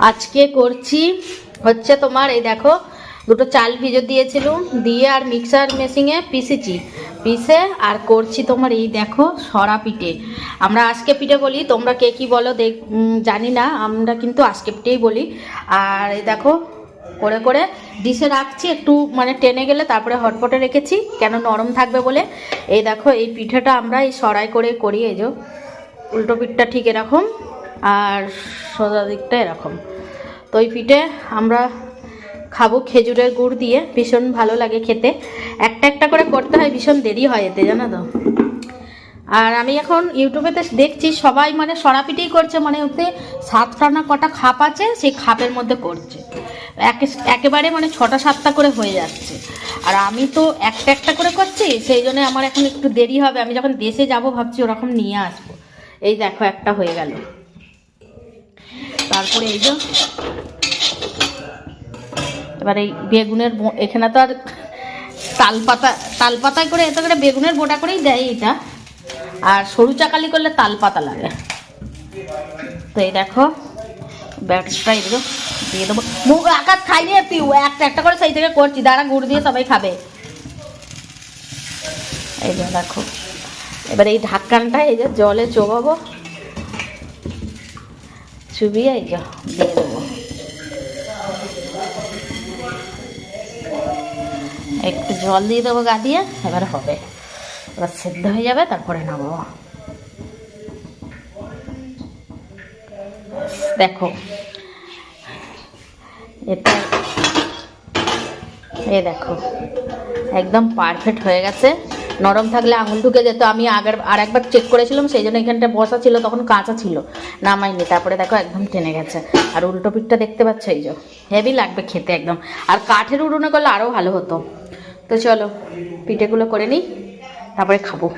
আজকে করছি হচ্ছে তোমার এই দেখো, দুটো চাল ভিজে দিয়েছিলাম, দিয়ে আর মিক্সার মেশিনে পিসে আর করছি তোমার এই দেখো সরা পিঠে। আমরা আজকে পিঠে বলি, তোমরা কে কি বলো জানি না, আমরা কিন্তু আজকে পিঠেই বলি। আর এই দেখো করে করে ডিশে রাখছি, একটু মানে টেনে গেলে তারপরে হটপটে রেখেছি, কেন নরম থাকবে বলে। এই দেখো এই পিঠেটা আমরা এই সরাই করে করি, এই যে উল্টো পিঠটা ঠিক এরকম আর সোজা দিকটা এরকম। তো এই পিঠে আমরা খাবো খেজুরের গুড় দিয়ে, ভীষণ ভালো লাগে খেতে। একটা একটা করে করতে হয়, ভীষণ দেরি হয় এতে, জানো তো। আর আমি এখন ইউটিউবেতে দেখছি সবাই মানে সরা পিঠেই করছে, মানে ওতে 7টা না কটা খাপ আছে, সেই খাপের মধ্যে করছে একেবারে মানে 6টা 7টা করে হয়ে যাচ্ছে। আর আমি তো একটা একটা করে করছি, সেই জন্য আমার এখন একটু দেরি হবে। আমি যখন দেশে যাব ভাবছি ওরকম নিয়ে আসবো। এই দেখো একটা হয়ে গেল। তারপরে এই যে এবার এই বেগুনের এখানে তো আর তালপাতায় করে এত করে বেগুনের বোটা করেই দেয় এটা, আর সরু চাকালি করলে তালপাতা লাগে। তো এই দেখো ব্যাটসটা এগুলো দিয়ে দেবো। মুখ আকাশ খাইনি পিউ, একটা একটা করে সেই থেকে করছি, দাঁড়া গুড় দিয়ে সবাই খাবে। এই যে দেখো এবার এই ঢাক্কানটা এই যে জলে চোবাবো, চুবিয়ে এই যে দিয়ে দেবো। একটু জল দিয়ে দেবো গা দিয়ে, এবার হবে, এবার সেদ্ধ হয়ে যাবে, তারপরে নেবো। দেখো এটা এই দেখো একদম পারফেক্ট হয়ে গেছে। নরম থাকলে আঙুল ঢুকে যেত, আমি আর একবার চেক করেছিলাম, সেই জন্য এখানটা বসা ছিল, তখন কাঁচা ছিল, নামাইনি। তারপরে দেখো একদম টেনে গেছে। আর উল্টো পিঠটা দেখতে পাচ্ছ, এই যে হেভি লাগবে খেতে একদম। আর কাঠের উনুনে করলে আরও ভালো হতো। তো চলো পিঠেগুলো করে নিই, তারপরে খাবো।